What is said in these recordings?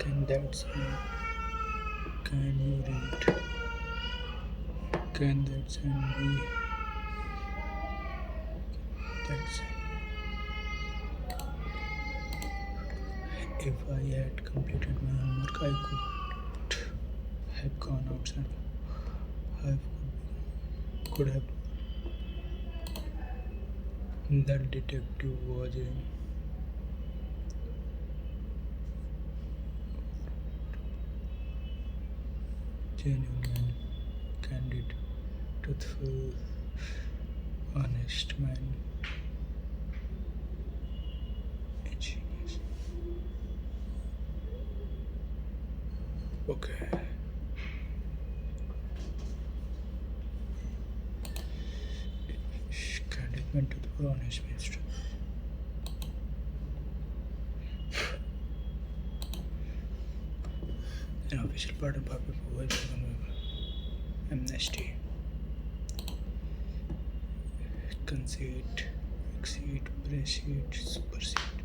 Can that sign? Can you read? Can that sign be that sign? If I had completed my homework, I could have gone outside. I could have. The detective was a genuine, candid, truthful, honest man. Ingenious. Okay. Candid man, truthful, honest man. An official pardon public provides amnesty, concede, exceed, precede, supersede.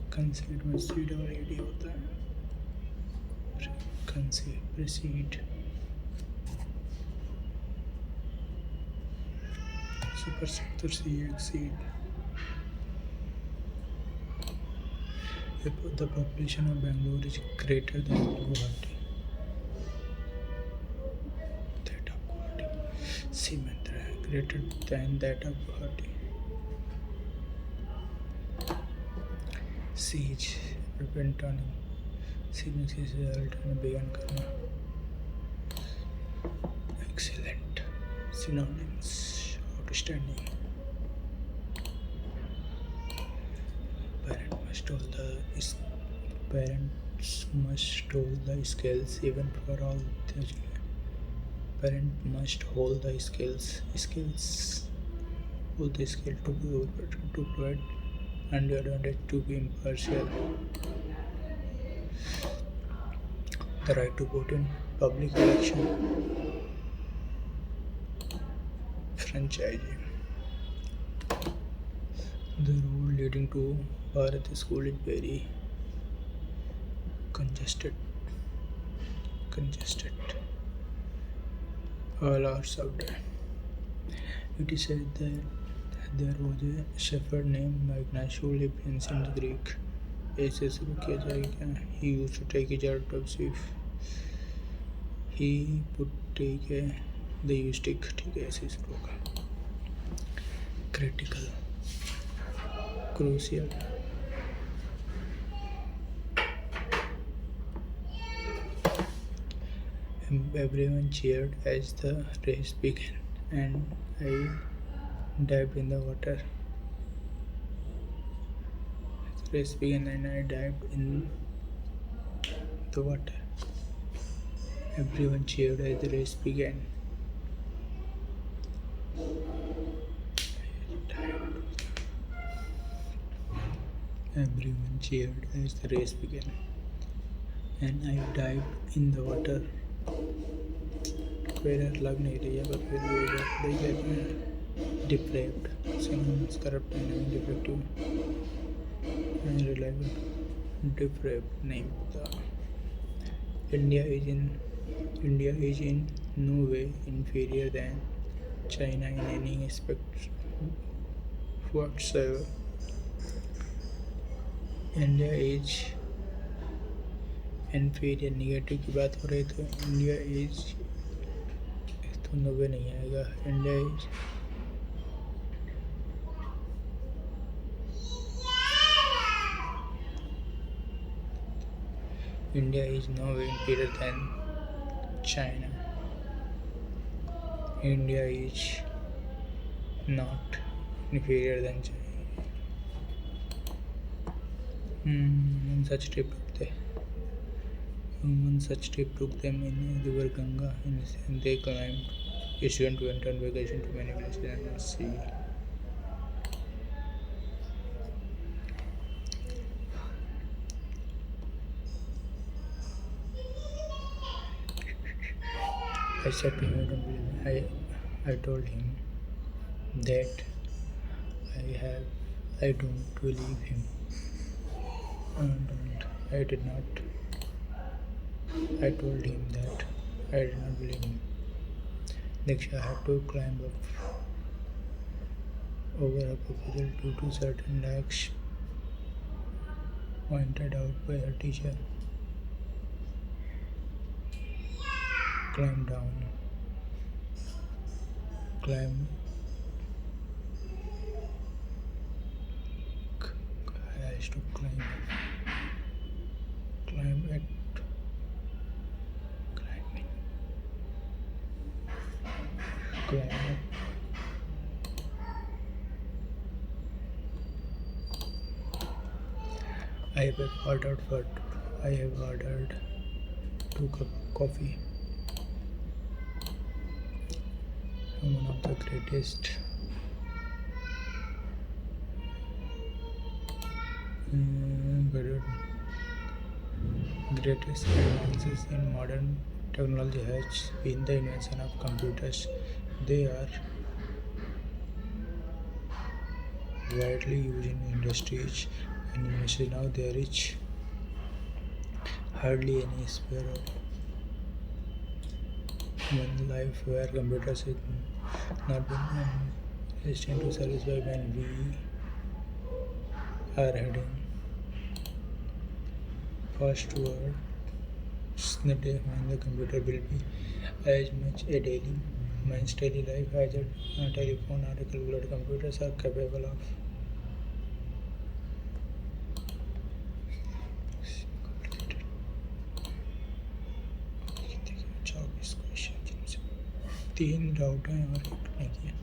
Concede में seed और AD होता है. Concede, precede, supersede तो सी exceed. The population of Bangalore is greater than Guwahati. That of Guwahati. Siemens greater than that of Guwahati. Siege, prevent सीने से result में बयान करना. Excellent. Synonyms, outstanding. Parents must hold the scales even for all their children. Parent must hold the hold the scale to be overprotective, to provide undue advantage, to be impartial. The right to vote in public election. Franchising. The road leading to Bharat School is very congested. All hours of day. It is said that there was a shepherd named Magnus who lived in ancient Greek. ऐसे शुरू किया जाएगा. He used to take a jar of sheep. He would take the used stick. ठीक है, ऐसे शुरू होगा. Critical, crucial. Everyone cheered as the race began, and I dived in the water. The race began, and I dived in the water. Everyone cheered as the race began. Everyone cheered as the race began, and I dived in the water. कोई लग नहीं रही है, पर फिर भी वही कहते हैं. Depraved, synonyms, corrupt, defective, unreliable. Depraved नहीं पता. India is in no way inferior than China in any aspect whatsoever. India is inferior, negative की बात हो रही तो India is तो नब्बे नहीं आएगा. India is no way inferior than China. India is not inferior than China. On such trip took them in river Ganga, and they climbed. Students went on vacation to many places and sea. I said to him, I told him that I don't believe him. And I did not. I told him that I did not believe him. Next, I had to climb up over a proposal due to certain lacks pointed out by her teacher. Climb down. Climb. I has to climb up. Climb it. Climbing. Climb up. I have ordered 2 cups of coffee from one of the greatest advances in modern technology has been the invention of computers. They are widely used in industries and universities now. There is hardly any spare of one life where computers have not been resistant to satisfy when we are heading fast towards the day when the computer will be as much a daily man's daily life as a telephone or a calculator. Computers are capable of तीन राउट हैं और एक नहीं किया.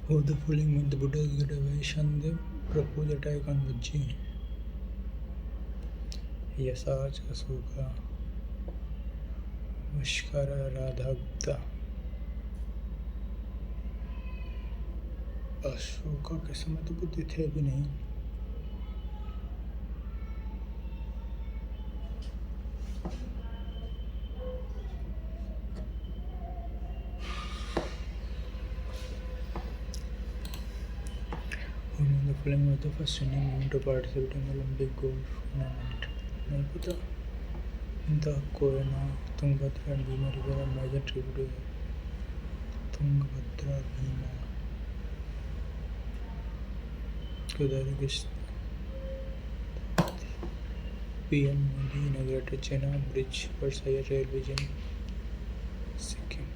Of the following myth, the Buddha get away and the proposed attack on Vajji. Yasaj, Asoka, Vashkara, Radha Gupta. Ashoka के समय तो बुद्ध थे भी नहीं. The following was the first Indian woman to participate in the Olympic golf tournament. नहीं पता. The Koyana, Tungabhadra and Bhima river are major tributaries of Tungabhadra, Bhima. PM Modi inaugurated Chenab Bridge for Sayat Railways in Sikkim.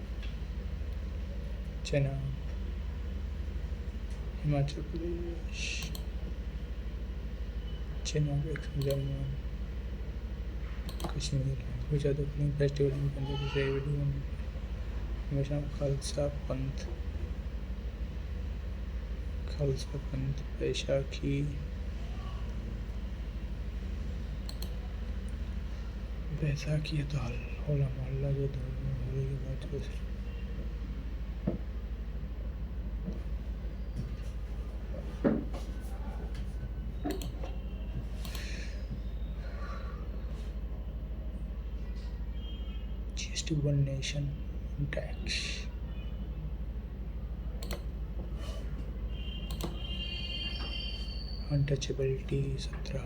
Chenab, Himachal Pradesh. Chenab, Jammu and Kashmir. Which are the following festivals in Punjab is every one? Information of Khalsa Panth. Khalsa Panth, Baisakhi. Baisakhi है तो होला मोहल्ला जो होली के बाद कुछ GST one nation tax. Untouchability 17.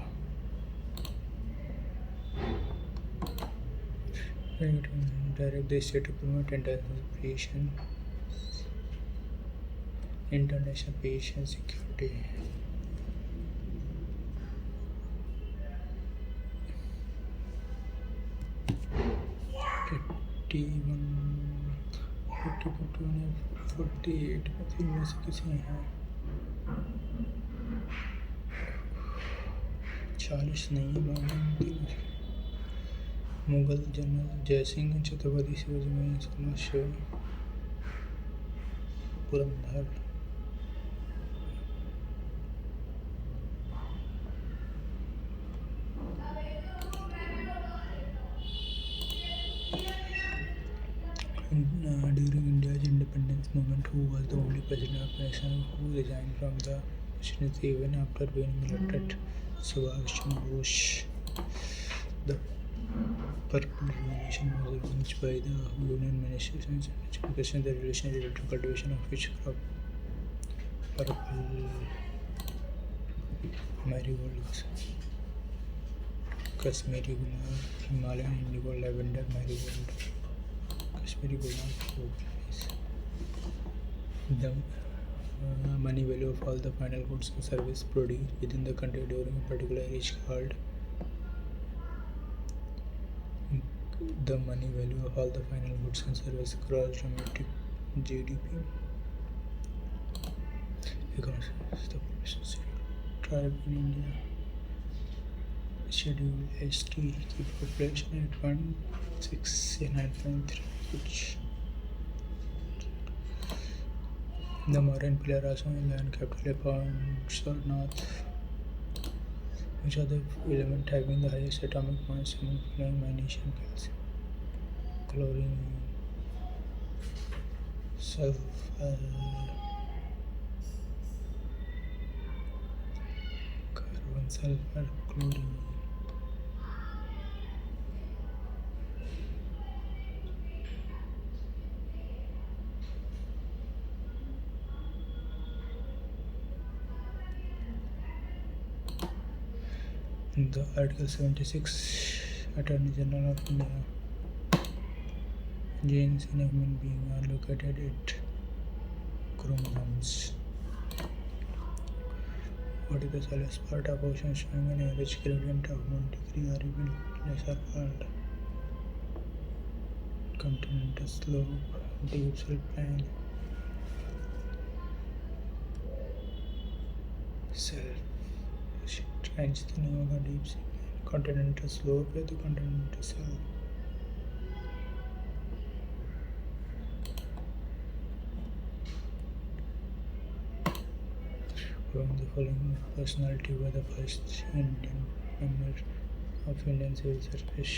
Direct the state to promote international peace and security. Fifty-one, 48 फिर में से किसी हैं 40 नहीं. Mughal general Jaisingh Chhatrapati Shivaji Maharaj Purandar. During India's independence movement, who was the only president of the nation who resigned from the presidency even after being elected? Subhash Chandra Bose. The Purple Revolution was launched by the Union administration, which questioned the relation related to cultivation of which crop? Purple marigolds. Kashmiri gulab, Himalayan Indigo, lavender, marigold, Kashmiri gulab. The money value of all the final goods and services produced within the country during a particular year is called the money value of all the final goods and services gross domestic GDP. Because the population tribe in India schedule ST keep population at 169.3, which the Mauryan pillar also in land capital points or north, which are the element having the highest atomic mass among following magnesium, calcium, chlorine, sulfur, carbon, sulfur, chlorine. The Article 76 Attorney General of India genes in a human being are located at chromosomes. What is the smallest part of ocean showing an average gradient of 1 degree or even less are called continental slope, deep sill plain, change the name of the deep sea plain, continental slope या तो continental slope. From the following personality were the first Indian member of Indian Civil Service.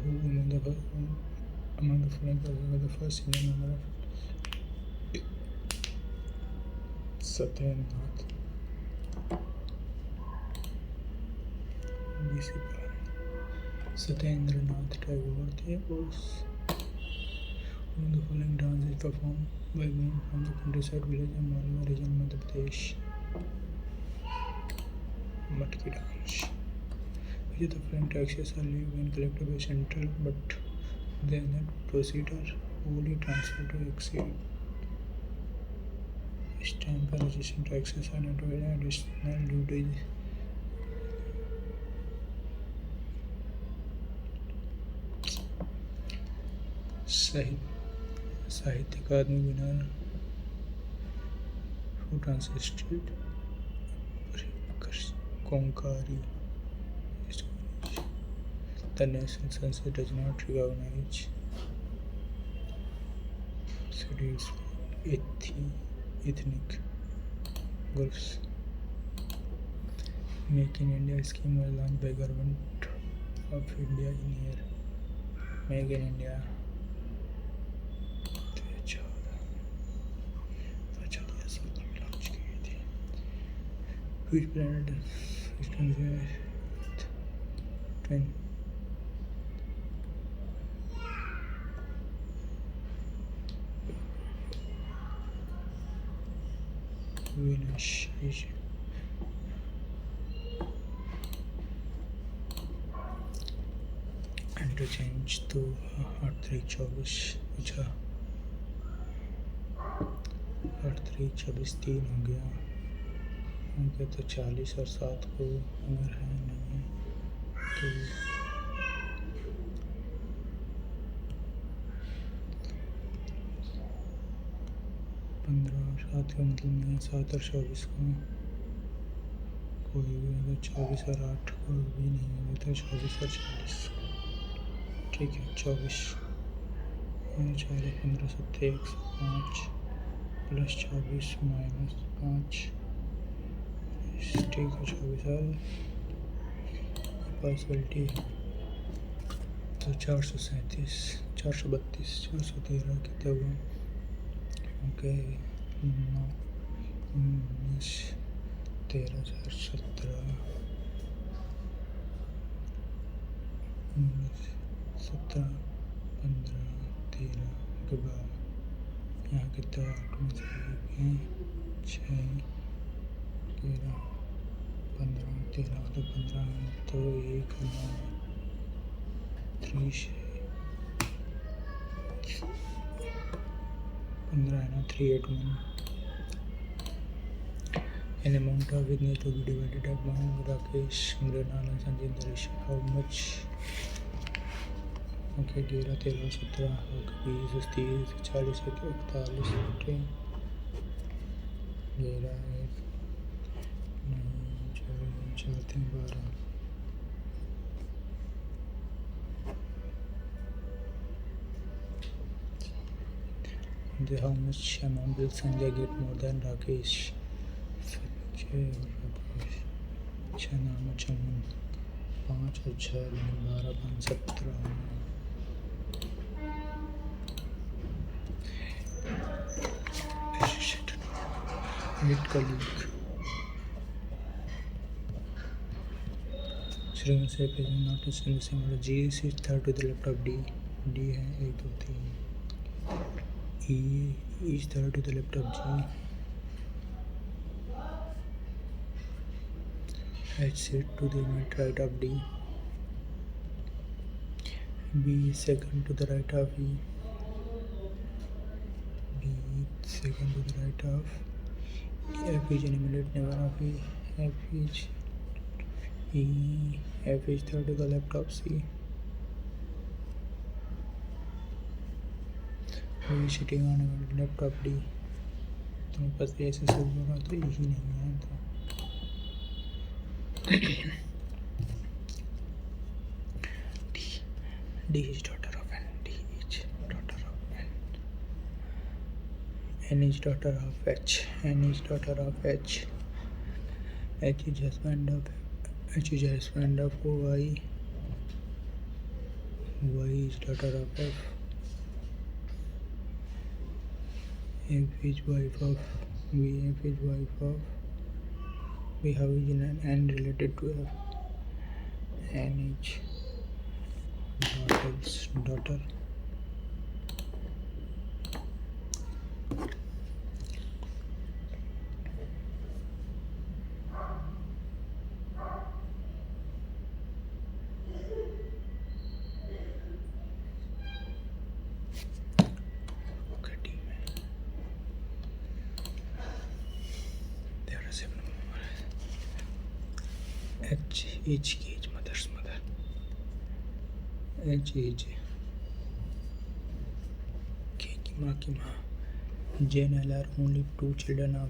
Who among the following persons were the first Indian member of Satyendranath? BC Satyendranath Tagore. They was among the following dance is performed by women from the countryside village in Malwa region, Madhya Pradesh. Matki dance. Which of the following taxes are levied when collected by central but then that proceed are wholly transferred to exceed? Stamp and registration taxes are not paid additional duties. साहित्य अकादमी winner who translated Konkari. The national census does not recognize cities ethnic groups. Make in India scheme was launched by Government of India in year. Make in India. Which planet is considered twin? Venus. Interchange to 8-3-24 अच्छा 8-3-24 3 हो गया तो 40 और 7 को अगर है नहीं तो 15 और 7 का मतलब नहीं है 7 और 24 को कोई भी अगर 24 और 8 को भी नहीं होगा तो 24 और 40 ठीक है 24 4 15 7 105 प्लस 24 माइनस 5 ठीक है 24 और पॉसिबिलिटी है तो 437 432 413 कितना हुआ ओके 9 19 13 17 17 15 13 के बाद यहाँ कितना 8 में से 6 13 15 13 तो 15 तो 1 9 3 15 है ना 381 an amount of it needs to be divided among Rakesh, Mrinal and Sanjay Naresh. How much? Okay, 11 13 17 20 30 40 41 11 1 9 4 3 12 how much amount will Sanjay get more than Rakesh? Sanjay और Rakesh 6 9 54 5 और 6 12 5 17 Meet colleague. Shriman said page not to send the same order. G is third to the left of D. D है 1 2 3. E is third to the left of G. H is to the right of D. B is second to the right of E. B is second to the right of F is an immediate neighbor of E. F is E. F is third to the left of C. E is sitting on the left of D. तो मेरे पास ऐसे सब होगा तो E ही नहीं है तो D is daughter of N. D is daughter of N. N is daughter of H. N is daughter of H. H is husband of Y. Y is daughter of F. F is wife of V. F is wife of V. How is N related to F? N is daughter. H is mother's mother. H is K की माँ की माँ. J and L are only two children of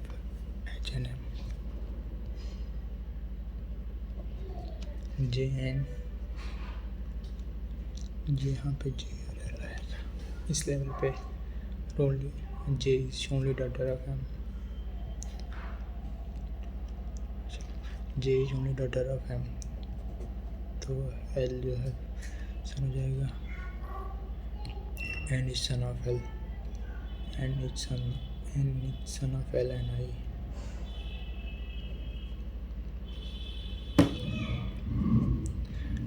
H and M. J and यहाँ पे J और L आएगा. इस level पे only J is only daughter of M. J is only daughter of M. तो L जो है सन हो जाएगा. N is son of L. N is son of L and I.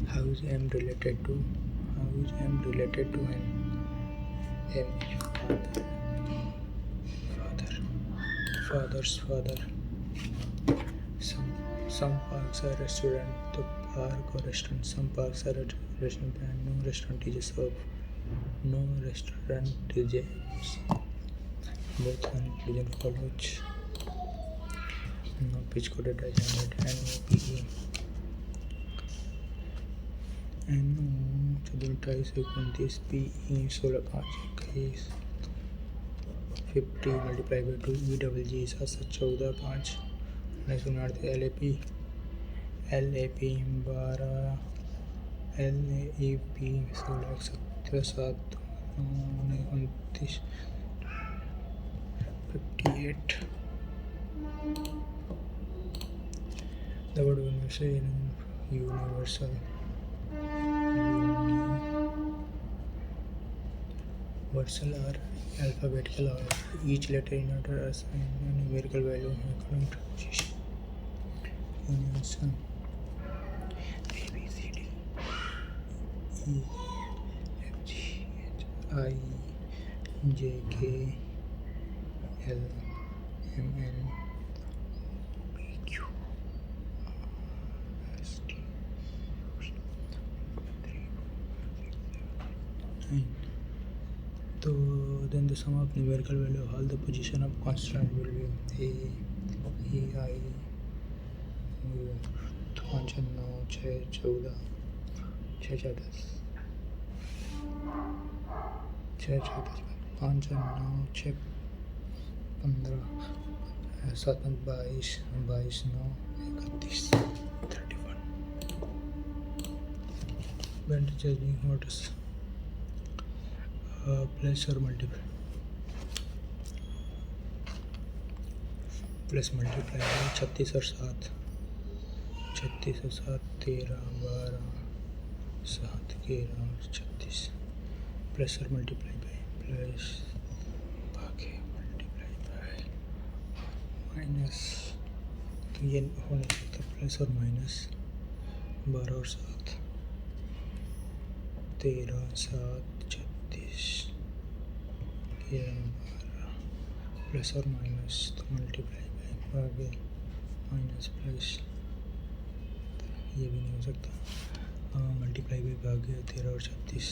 How is M related to N? M is father's father. Some parks are restaurant. तो park और restaurant. Some parks are restaurant and no restaurant is a serve. No restaurant is a both conclusion follows. No pitch coded assignment and no PE. NO 14 PE 16 5 50 multiplied by 2 EWG 7 14 5 19 LAP 12 LAP 16 17 29 58. The word universal are alphabetical order. Each letter in order assigns a numerical value according to position. Universal A B C D E F G H I J K L M N O P Q 9. So then the sum of numerical value of all the position of constant will be a e I 5 9 6 14 6 4 10 6 4 10 5 9 6 15 7 22 22 9 31 31. When changing what is plus or multiply, plus multiply by 36 और 7 36 और 7 13 12 7 11 और 36 plus और multiply by plus भागे multiply by minus, तो ये हो नहीं सकता प्लस और माइनस 12 और 7 13 7 36 11 12 प्लस और माइनस, तो मल्टीप्लाई भागे माइनस प्लस, ये भी नहीं हो सकता। मल्टीप्लाई बाई भागे 13 और 36,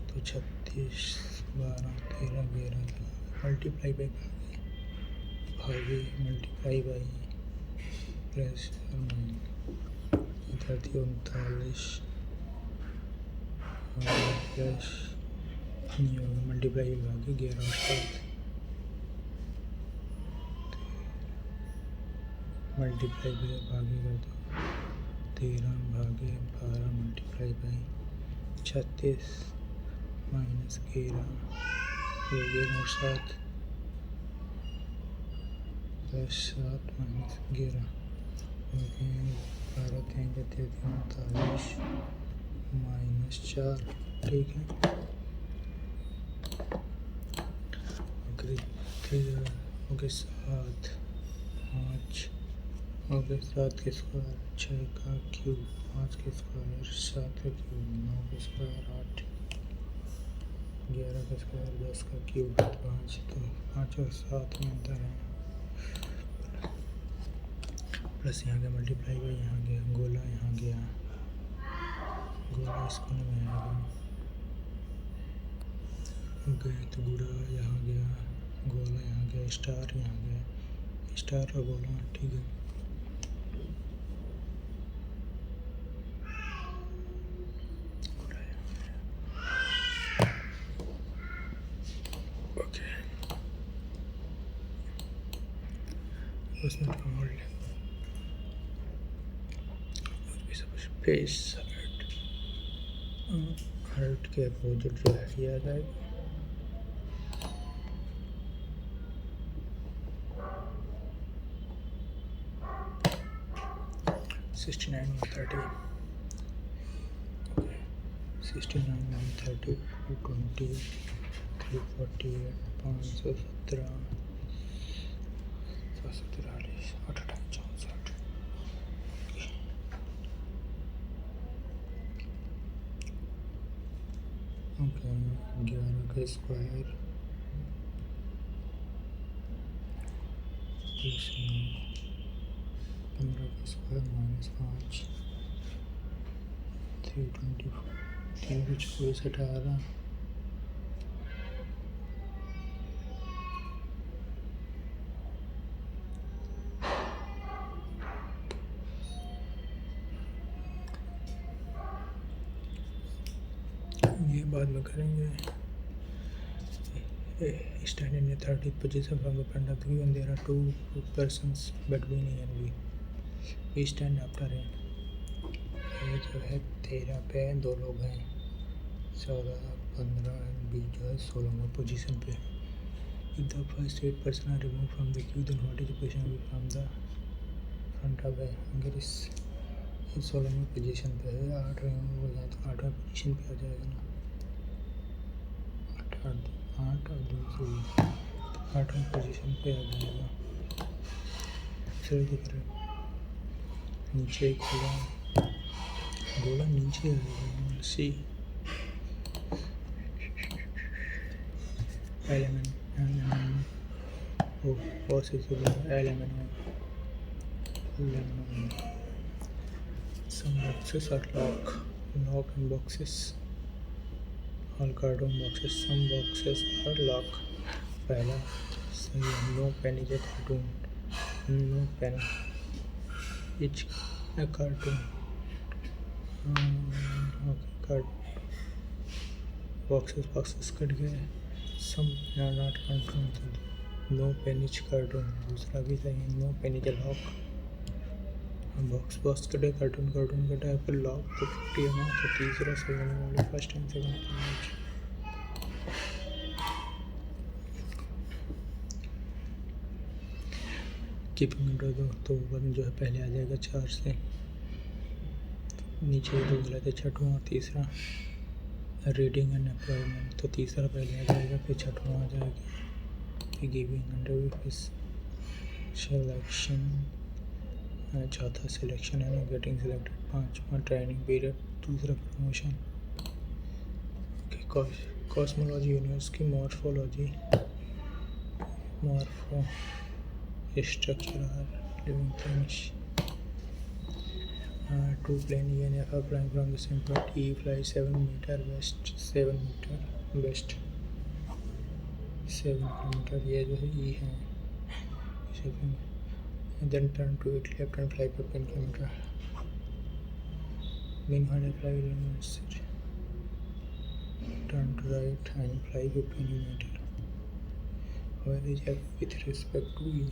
तो 36 12 13 11 मल्टीप्लाई बाई भागे मल्टीप्लाई बाई प्लस और माइनस 39 प्लस नहीं होगा, मल्टीप्लाई बाई भागे 11 और 7 मल्टीप्लाई बाई भागे कर दो 13 भागे 12 मल्टीप्लाई बाई 36 माइनस 11 और 7 प्लस 7 माइनस 11 12 3 39 माइनस 4, ठीक है। ओके 7 5 ओके 7 के स्क्वायर 6 का क्यूब 5 के स्क्वायर 7 का क्यूब 9 के स्क्वायर 8 11 का स्क्वायर 10 का क्यूब 5, तो 5 और 7 में अंतर है। प्लस यहाँ गया मल्टीप्लाई बाई यहाँ गया गोला यहाँ गया गोला इसको में आएगा, गए तो गुड़ा यहाँ गया गोला यहाँ गया स्टार यहाँ गया स्टार और गोला, ठीक है। उसमें होल्ड फेस हर्ट के अपोजिट जो है किया जाएगा। $69 130 $69 130 220 348 517 743 828 64 ओके 11 का स्क्वायर 15 का स्क्वायर -5 324 3 को 24 18 ये बाद में करेंगे। Standing in 30th position from the front of the queue and there are 2 persons between A and B. We stand after A. ये जो है 13 पे 2 लोग हैं, 14 15 and B जो है 16 पोजीशन पे। If the first 8 person are removed from the queue, then what is the position from the front of A? अगर इस 16 पोजीशन पे है 8 रिमूव हो जाए तो 8वें पोजीशन पे आ जाएगा ना, 8 और 2 से 8वें पोजीशन पे आ जाएगा। सही दिख रहा है, नीचे एक गोला नीचे आएगा। सी एलिमेंट ओ से element some boxes are lock and boxes all carton boxes, some boxes are lock. पहला सही है, no pen is a carton, no pen is a carton. Okay, card boxes cut गए। Some are not carton, no pen is carton दूसरा भी सही है, no pen is a lock. Box कटे, carton कटा, फिर लॉक तो 50 है ना, तो तीसरा सही होने वाला, first and second. Keeping inter दो तो ऊपर में जो है पहले आ जाएगा 4 से, नीचे दो गलत है, छठवां और तीसरा। रीडिंग एंड एम्प्लॉयमेंट तो तीसरा पहले आ जाएगा, फिर छठवां आ जाएगा। गिविंग इंटरव्यू, फिर सिलेक्शन, चौथा सिलेक्शन है ना, गेटिंग सिलेक्टेड। पाँचवा ट्रेनिंग पीरियड, दूसरा प्रमोशन। कॉस्मोलॉजी यूनिवर्स की morphology, morpho structure living things. Two plane ENF are flying from the same point. E flies 7 meter west, 7 meter west, 7 kilometer. ये जो है E है, then turn to its left and fly 15 kilometer. Meanwhile, fly reverse, turn to right and fly 15 meter. Where is F with respect to E?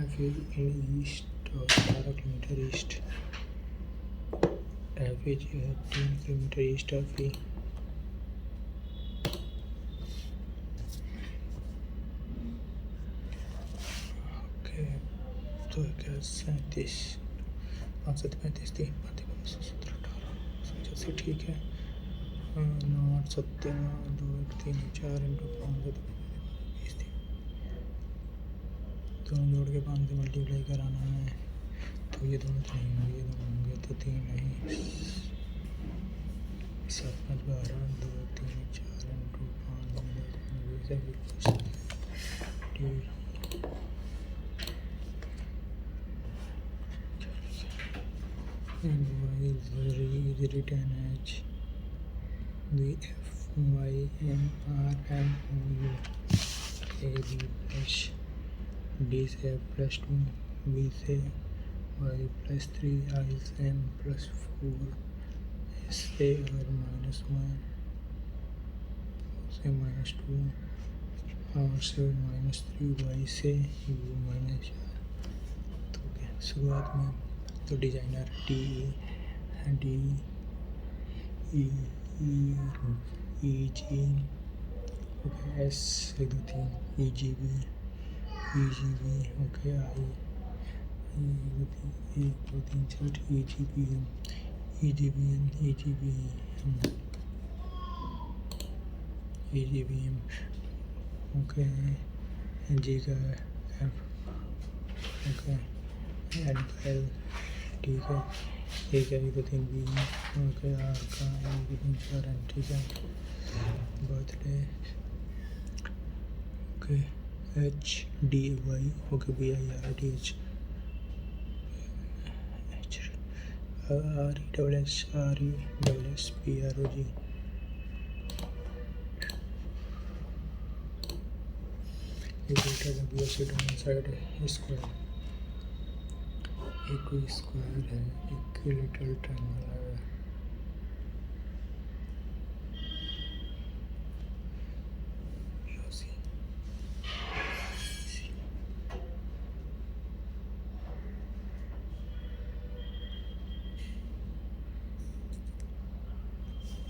F is in east or 12 kilometer east. F is 18 kilometer east of E. Okay, तो क्या 37, 5 35 3 5 17 18 जैसे ठीक है। 9 8 7 2 1 3 4 into 5 20 दोनों जोड़ के 5 से multiply कराना है, तो ये दोनों तो नहीं होंगे, ये दोनों होंगे तो 3 नहीं, 7 5 12 2 3 4 into 5 and y is written as the F Y M R M O U A B plus D से plus 2 B से y plus 3 I से M plus 4 S से और minus 1 से minus 2 और से minus 3 y से U minus 4। तो क्या शुरुआत में तो designer D E G, okay S 1 2 3 E G B okay I 1 2 3 4 E G B M okay G का F ओके N का L, ठीक है। A का 1 2 3 B ओके, R का 1 2 3 4 N, ठीक है। Birthday okay H D Y okay B I R D H R E double S P R O G equator B down side square, एक square है, एक little triangle है।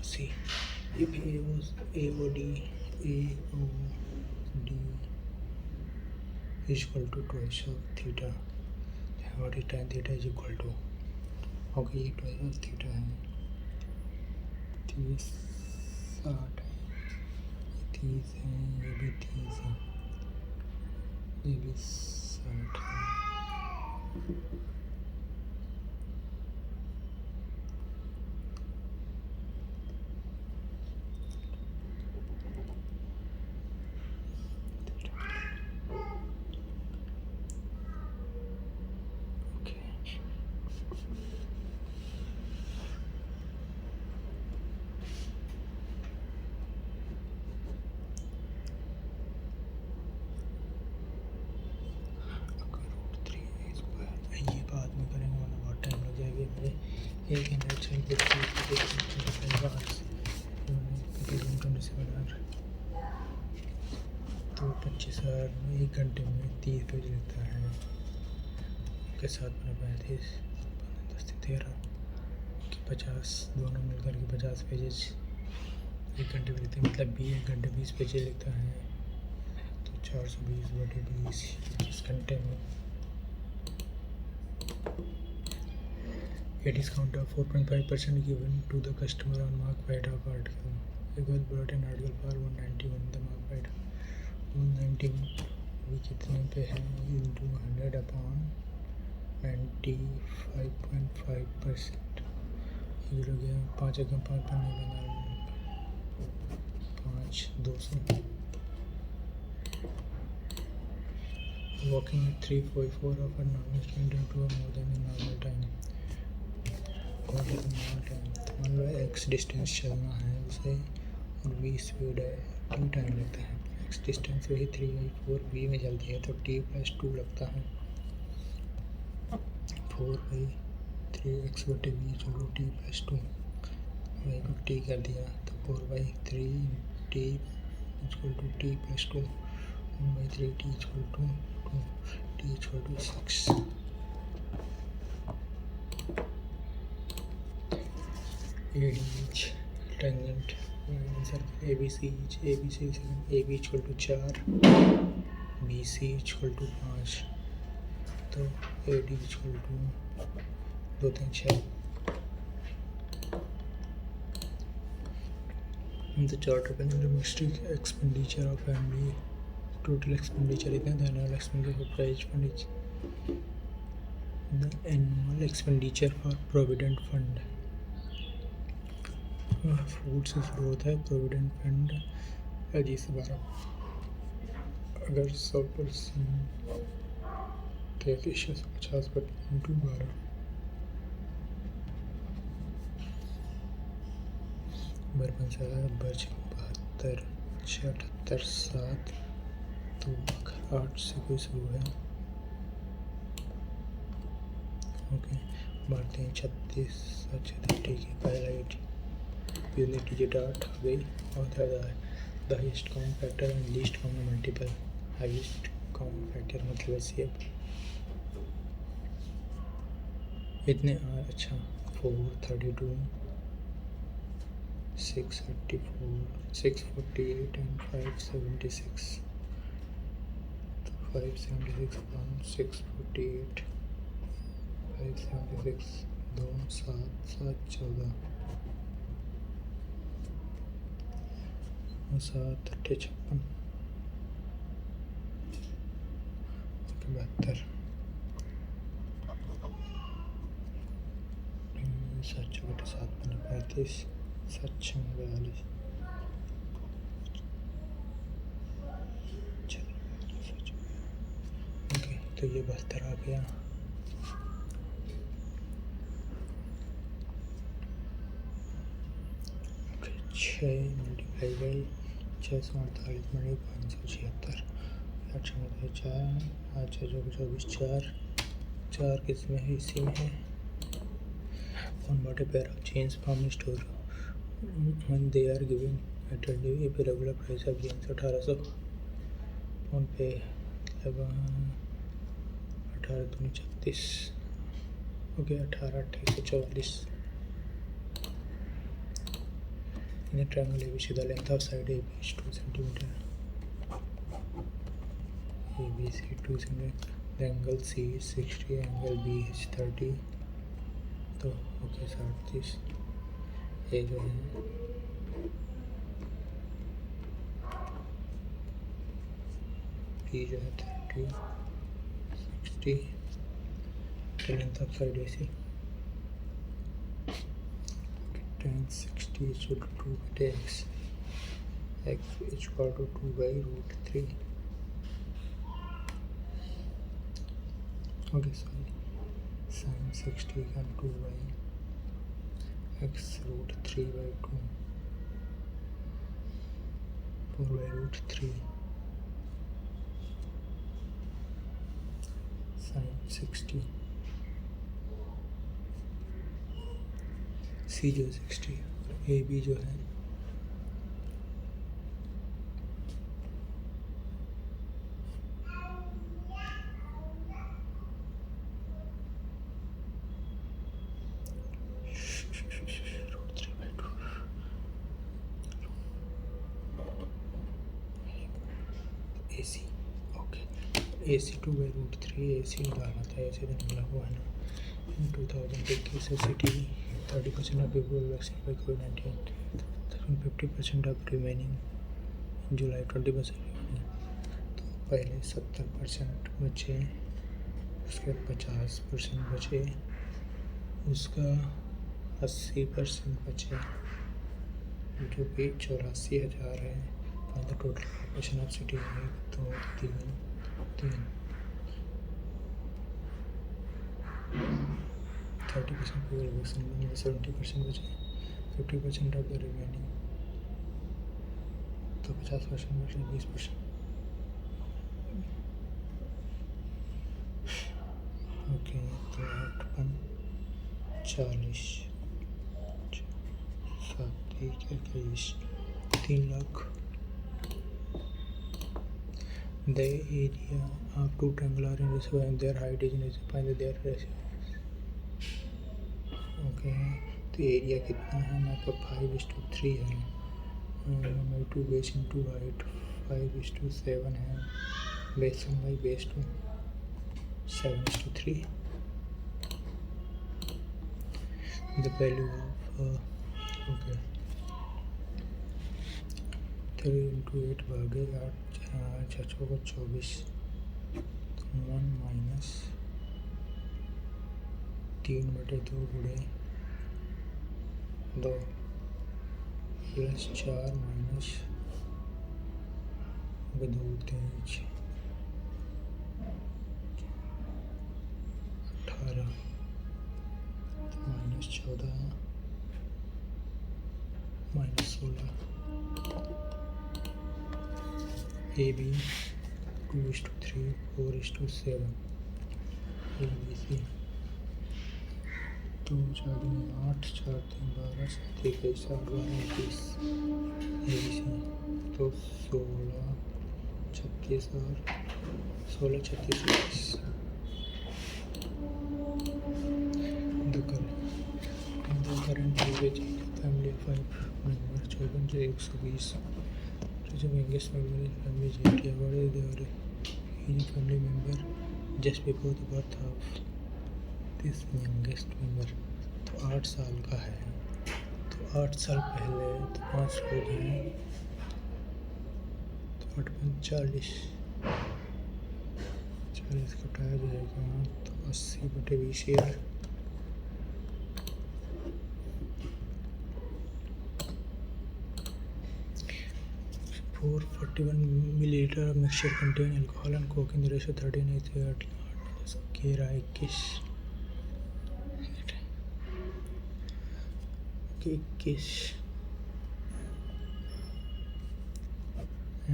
See, if AOD is equal to twice of theta, then what is tan theta is equal to? Okay, ये twice of theta है, 30 60 है, 30 है, ये भी 30 है, ये भी 60 है। एक एनएचएल विद 25 आवर्स 27 आवर, तो 25 आवर 1 घंटे में 30 पेज लिखता है। के साथ में 35 10 13 50, दोनों मिलकर के 50 पेजेस 1 घंटे में लिखते हैं, मतलब 1 घंटे 20 पेजेस लिखता है। तो 420/20 21 घंटे में। A discount of 4.5% given to the customer on Markpaid of article. It was brought in article for 191 the Markpaid 191 भी कितने पे है into 100 upon 95.5%। ये हो गया 5 अगम 5 पन्ने बना 5 200। Walking at 3.4 of a normal student to a more than the normal time। और मान लो x डिस्टेंस चलना है उसे और v स्पीड है, t टाइम लगता है। x डिस्टेंस वही 3/4 v में चलती है तो t+2 लगता है। 4/3x/v चलो t+2 y को t कर दिया तो 4/3 t = t+2 1/3 t = 2 t = 6। AD each tangent circle ABC each AB = 4 BC = 5 तो AD = 2 3 6। The chart of an domestic expenditure of family total expenditure is the annual expenditure for price fund is the annual expenditure for provident fund। Food से शुरू होता है provident fund 10 से 12। अगर 100% 3350 into 12 बरपन से बच 72 78 7 तो 8 से कोई शुरू है। ओके बढ़ते हैं 36 7 ठीक है। पहला 8 यूनिट डिजिट 8 आ गई और the highest common factor and least common multiple. Highest common factor मतलब HCF इतने अच्छा 432 634 648 एंड 576 तो 576 648 576 2 7 7 14 7 8 56 72 7 4 7 35 7 6 42 ओके तो ये 72 आ गया। ओके 6 मल्टीप्लाई बाई 648 मल्टी 576 8 4 8 24 4 किस में है इसी में है। on what a pair of jeans from the store when they are giving at a regular price of jeans 1800 phone पे 18 दूनी 36 okay 18 2844। in a triangle ABC the length of side AB is 2 cm ABC 2 cm the angle C is 60 angle B is 30 तो okay 37 ये जो है B जो है 30 60 length of side AC tan 60 is equal to 2/x x is equal to 2/√3 okay sorry sin 60 equal to 2/x √3/2 4/√3 sin 60 सी जो 60 और A B जो है ए सी। ओके, ए सी 2/√3 ए सी निकालना था, ए सी तो निकला हुआ है ना। In 2021 city 30% of people were vaccinated by COVID-19, 50% of remaining in July, 20% remaining। तो पहले 70% बचे, उसके 50% बचे, उसका 80% बचे, जो कि 84,000 है। Find the total population of city 1 2 3 30% people vaccinated, 70% बचे, 50% of the remaining, तो 50% बचे, 20%। ओके, तो 8/40 7 21 3 lakh. The area of two triangular in this way, their height is in find their ratio। Okay, तो एरिया कितना है ना, तो 5:3 है, 2 बेस इंटू हाइट 5:7 है, base 1 by base 2 7:3। The value of okay 3 into 8 भागे 8 6 को 24, 1 माइनस 3/2 गुणे 2 plus 4 minus 2 23 18 minus 14 minus 16। A B 2:3 4:7 A B C 2 4 2 8 4 3 12 7 21 8 12 21 A B सी, तो 16 36 और 16 36 21। The current average family 5 member children is 120। The youngest member is family GT। What is their age family member just before the birth of this youngest member? तो 8 साल का है, तो 8 साल पहले तो 5 लोग हैं, तो 8/40 40 कटाया जाएगा, तो 80/20 year. 441 milliliter of mixture contain alcohol and coke in the ratio 13:8। केरा 21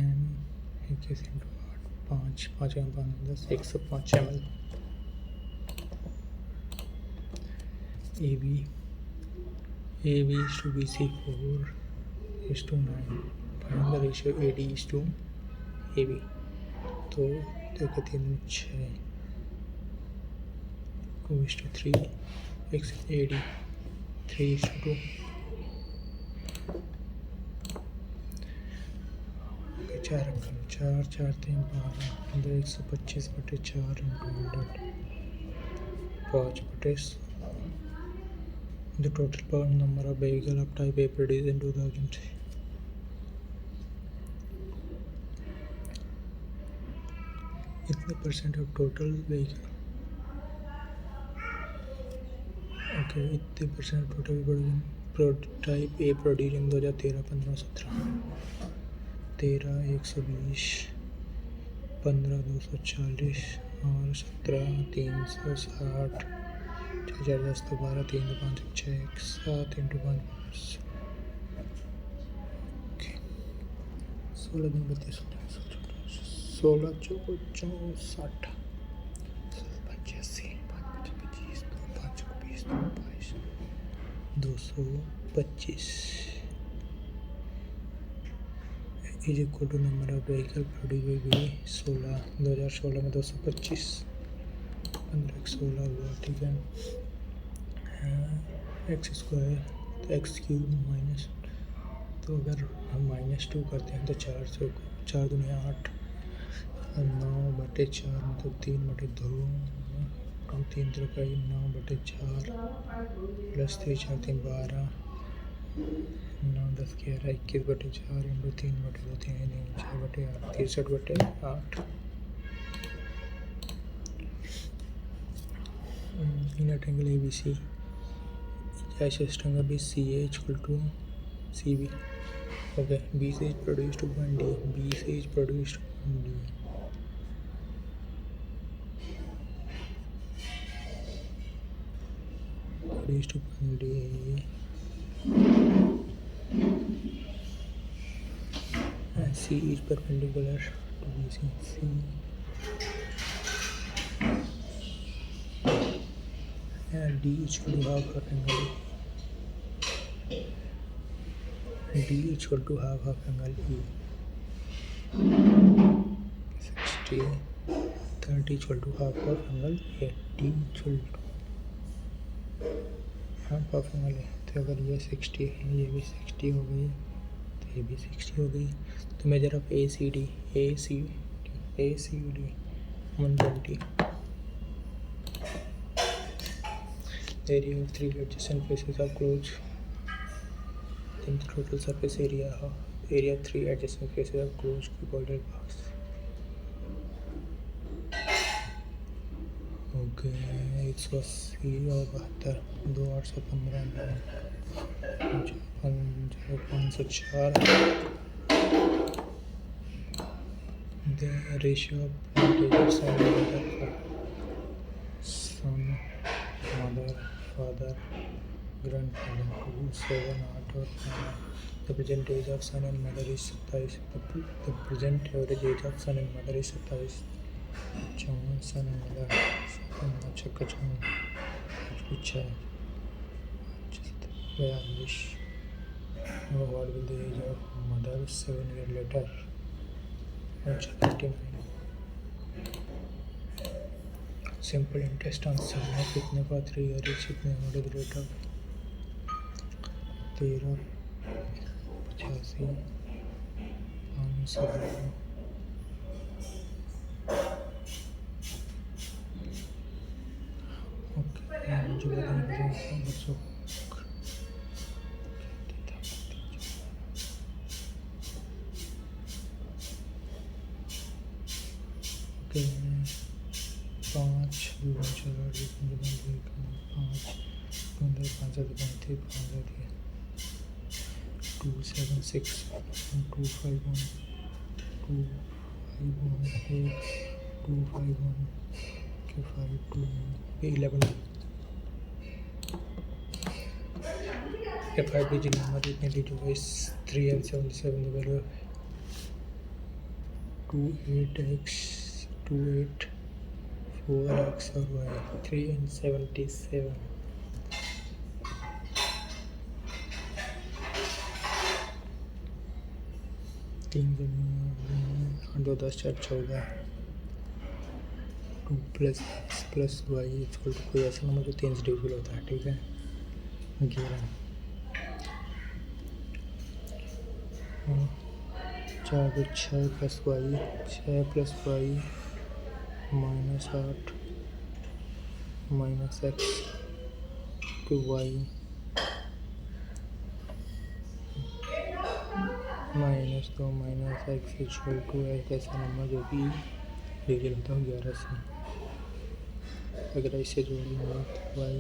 M 21 into 8 5 10 105 ml। A B is to BC 4:9। Find the ratio AD is to AB। तो देखो 3 6 2:3 x AD 3:2। 4 अंक 4 4 3 12 125/4 into 100 5/100। The total power number of vehicle of type A produced in 2000। इतने % of total vehicle, okay इतने % total prototype A produce in 2013 15 17 13 120 15 240 और 17 360 4 10 12 3 5 6 7 into 5 okay 16 दिन 32 16 चौको 64 85 5 25 2 5 20 22 200 225 is equal to number of vehicle produce by 2016 में 225 15 हुआ, ठीक है। X square तो x cube minus, तो अगर हम -2 करते हैं तो 400 4 दूनी 8 9/4 मतलब 3/2 3 3 9/4 plus 3 4 3 12 9 10 11 21/4 into 3/2 3 6/8 63/8 in a triangle ABC isosceles triangle BCA equal to CB. Okay, BC is produced to point D. BC is produced to point D. Produced to point D. And C is perpendicular to BC. C. And D is equal to half angle. D is equal to half angle E. 60 30 equal to half angle A. D equal to half angle A. तो अगर ये 60 है, ये भी 60 हो गई, तो ये भी 60 हो गई, तो measure of ACD 120. Area of 3 adjacent faces are closed. Then the total surface area of 3 adjacent faces are closed cuboidal box. Okay 180 और 72 2 815 504. The ratio of integers and son, mother, father, grandfather 2 7 8 और 9. The present age of son and mother is 27. The present average age of son and mother is 27. Son and mother अच्छा है. What will the age of mother 7 years later? 39. Simple interest answer है कितने का 3 year कितने मोटे rate of 13 85 500. Okay जो बच्चों okay 5 276 251 251 52 11. F5 digit number इतने digit is 3 and 77. The value of 28x 284x or y 3 and 77. तीन 2 10 4 14 2 plus x plus y equal to कोई ऐसा नंबर जो 3 से डिविजिबल होता है, ठीक है. 11 4 को 6 plus y 6 plus y -8 minus x two y -2 minus x equal to एक ऐसा नंबर जो कि डिविजिबल होता है 11 से. अगर इसे जोड़ेंगे तो Y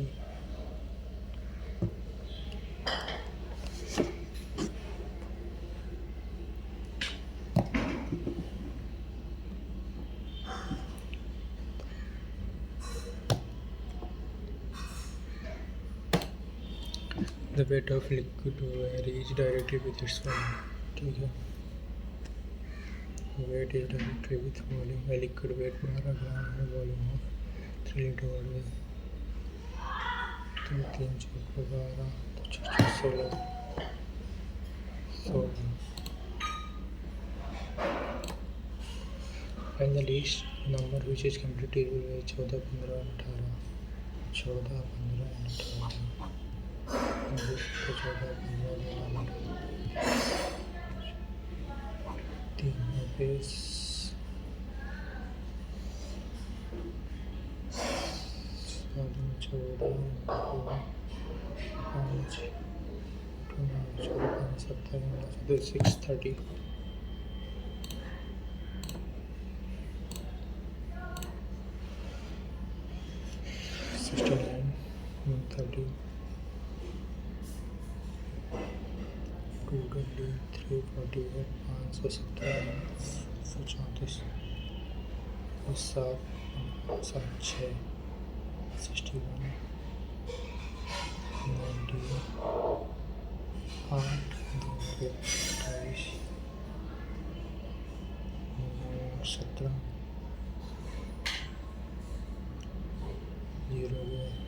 The weight of liquid varies directly with its volume. ठीक है. Weight is directly with volume. A liquid weight 12 ग्राम है. Volume of 3 liter water. 3 4 12 16 16 Find the least number which is completely 14 15 and 18 14 15 and 18 14 15 630 69 30 220 348 517 134 7 7 6 61 90 8 2 28 17 0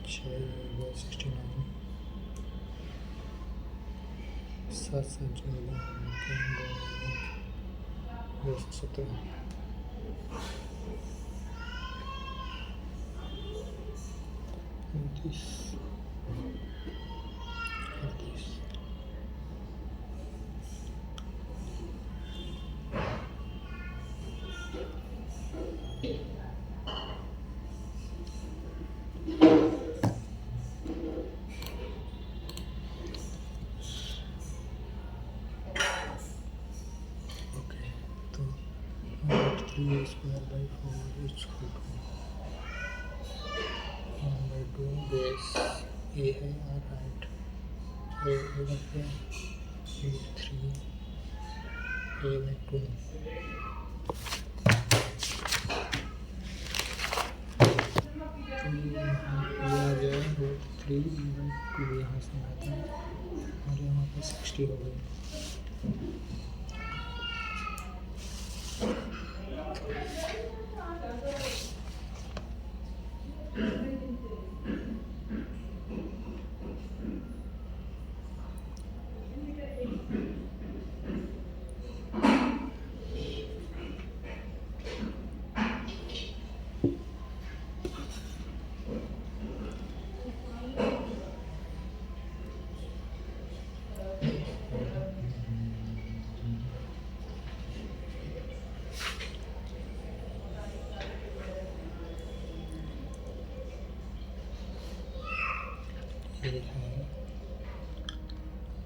6 69 7 7 17 this okay so 3 square by 4 is equal to 1 by 2 base a है और right a by 3 a by 2 ये आ गया √3 by 2 यहाँ से आता है और यहाँ पे 60 हो गई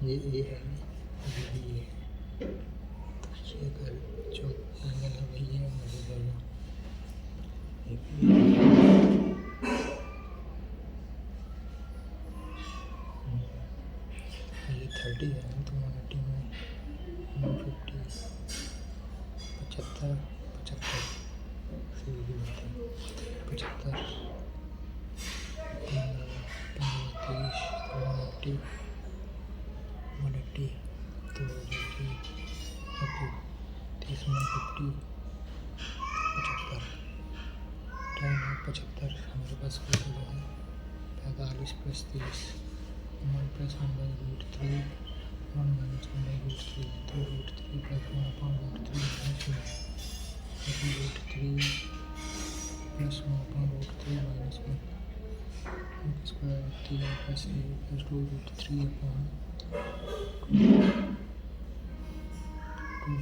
ये है ये है ये है तो ये अगर जो एंगल है वही है मुझे जाएगा ये 30 है तो 180 में 150 75 75 सीधी बात है 75 30 180 180 तो 30 150 75 टाइम है 75 हमारे पास हो गया है 45 + 30 1 + 1 by √3 1 - 1 by √3 तो √3 + 1/√3 √3 + 1/√3 -1 square 3 + a + 2√3 upon 2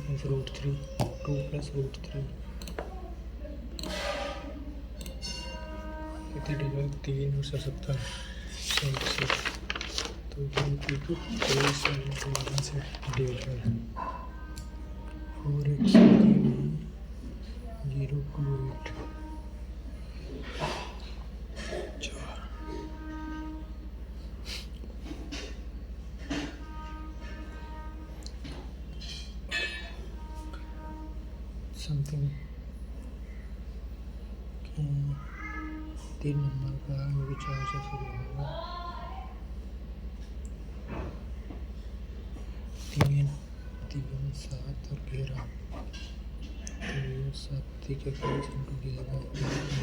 + √3 2 + √3 कितने डिवाइड 3 और 70 तो ये को 3 से डिवाइड 4x 028 समथिंग 3 नंबर का विचार से शुरू होगा 3 3 7 और 11 तो 7 के 23 × 11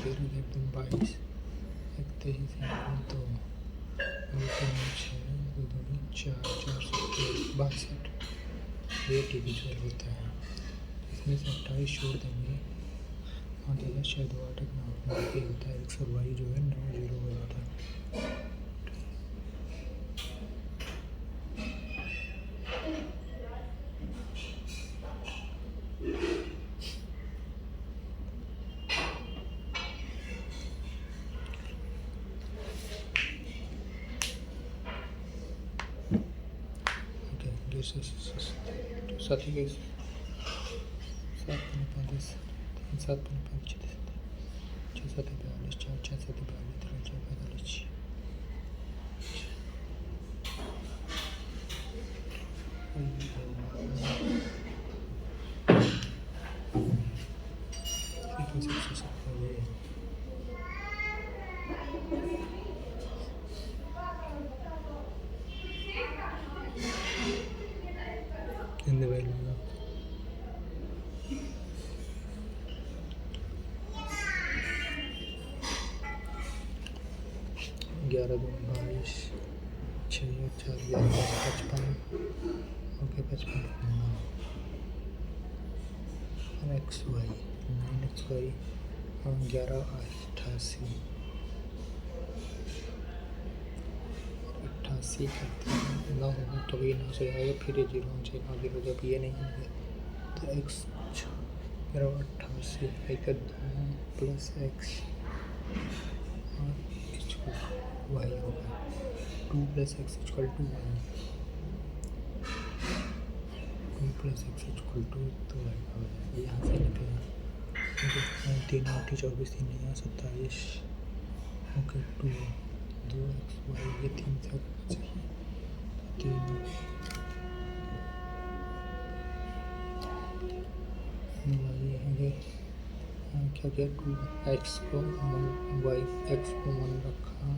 11 एकदम 22 23 तो 2 3 6 2 2 4 4 62 ये डिविजल होता है। इसमें से 28 छोड़ देंगे और 10 6 2 8 9 ये होता है। x और y जो है 9 0 हो जाता है। सात ही 7 5 7 5 6 7 42 4 6 7 42 3 4 45 in the value of 11 2 22 6 4 11 55 okay 55 x Y 9 XY और 11 88 करते हैं 9 होगा तो ये 9 से आएगा, फिर ये 0 हो जाएगा, 0 जब ये नहीं होगा तो x 88 एक 2 प्लस x और इसको y होगा 2 plus x equal to 1 2 plus x equal to तो y हो जाएगा। यहाँ से निकलेगा 3 8 24 3 यहाँ 27 ओके 2 2 XY ये 3 से करना चाहिए 3 y आगे क्या किया 2 x को 1 y x को 1 रखा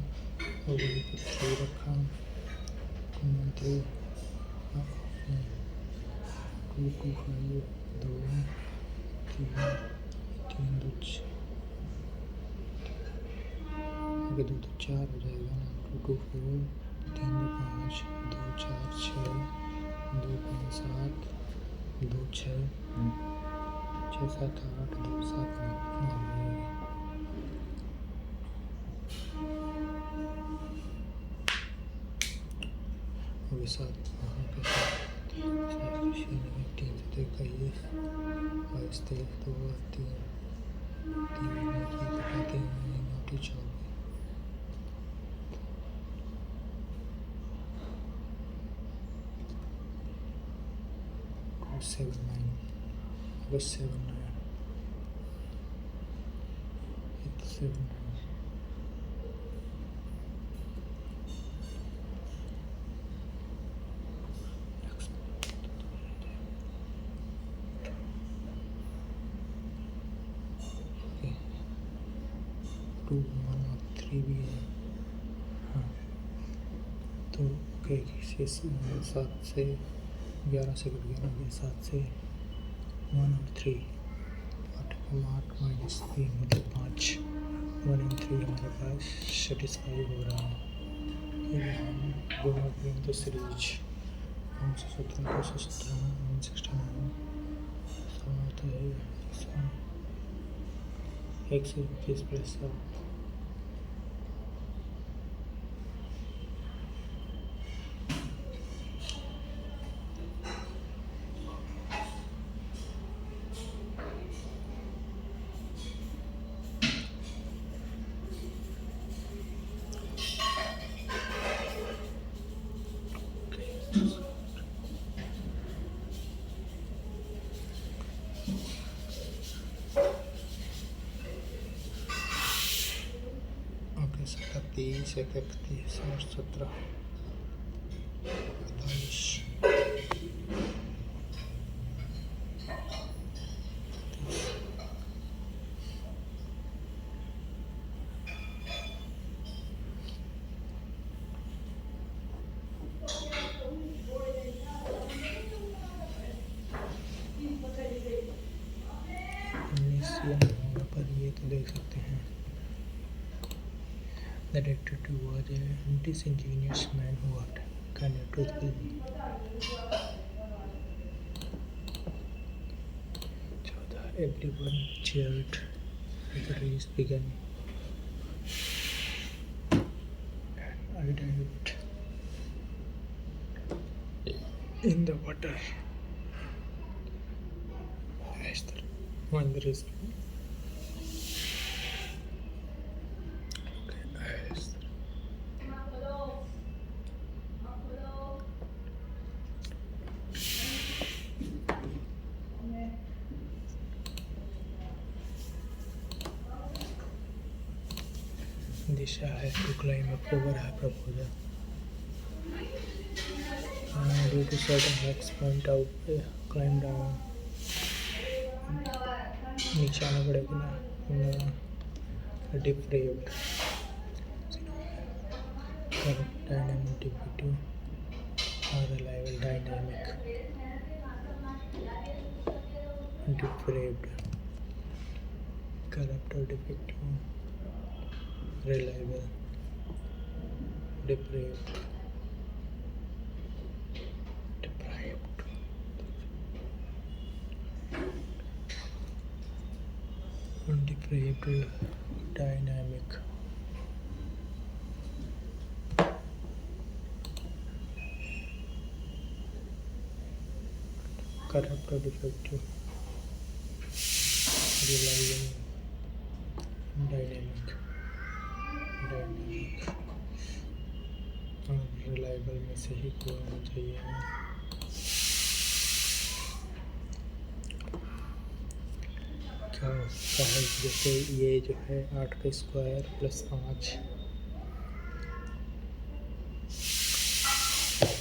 और y को 3 रखा 3 2 2 5 2 3 3 2 6 आगे 2 तो 4 हो जाएगा ना 2 2 4 3 5 2 4 6 2 5 7 2 6 6 7 8 2 7 9 अभी 7 वहाँ पे 3 से देखा ये 22 23 2 3 3 9 4 7 9 was 7 9 it's 7 9 okay 2 1 और 3 भी है हाँ तो ओके 7 से 11 से कट गया ना 7 से 1 और 3 8 माइनस 3 मतलब 5 1 और 3 हमारे पास सेटिस्फाई हो रहा है। ये गोइंग द सीरीज 117 217 169 सब होता है x प्लस 7 30 31 और 17 45 19 पर ये तो देख सकते हैं The detective was a disingenuous man who had kind of truthful. Everyone cheered as the race began. I dived in the water as the when the race as Disha had to climb up over her proposal. Due to certain hacks point out, climb down. नीचे आना पड़ेगा ना depraved correct dynamic defective or reliable dynamic depraved corrupt or defective reliable depraved deprived depraved dynamic corrupt or defective reliable dynamic और reliable में से ही कोई होना चाहिए क्या होता है जैसे ये जो है 8 का स्क्वायर प्लस 5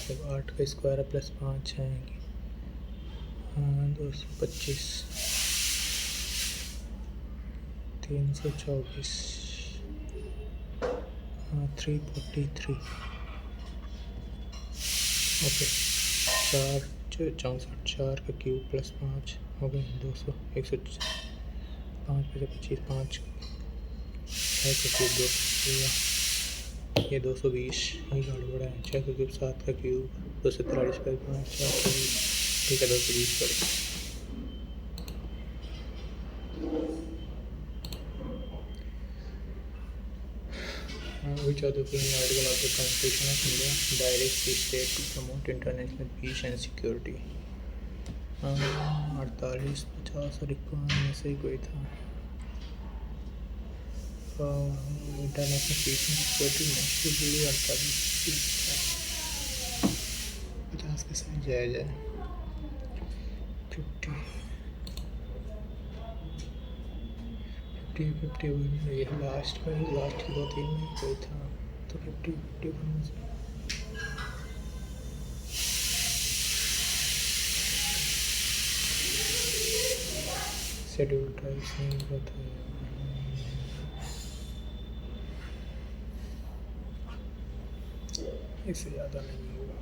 जब 8 का स्क्वायर प्लस 5 है 225 324 343 ओके 4 का क्यूब प्लस 5 हो गए 200 105 पे 25 5 6 का क्यूब 200 ये 220 ये गड़बड़ है 6 का क्यूब 7 का क्यूब 243 पर 5 4 का क्यूब ठीक है 220 पर which of the following article of the Constitution of India directs the state to promote international peace and security 48 50 और 51 में से कोई था international peace and security mostly 48 50 के साथ जाया जाए 51 ये लास्ट के 2-3 में कोई था तो 51 में से शेड्यूल ट्राइब्स में बताया इससे ज़्यादा नहीं होगा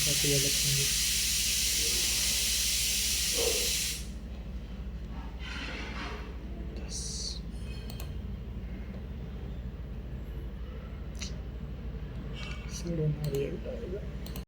काफ़ी अलग होंगे नारियल आएगा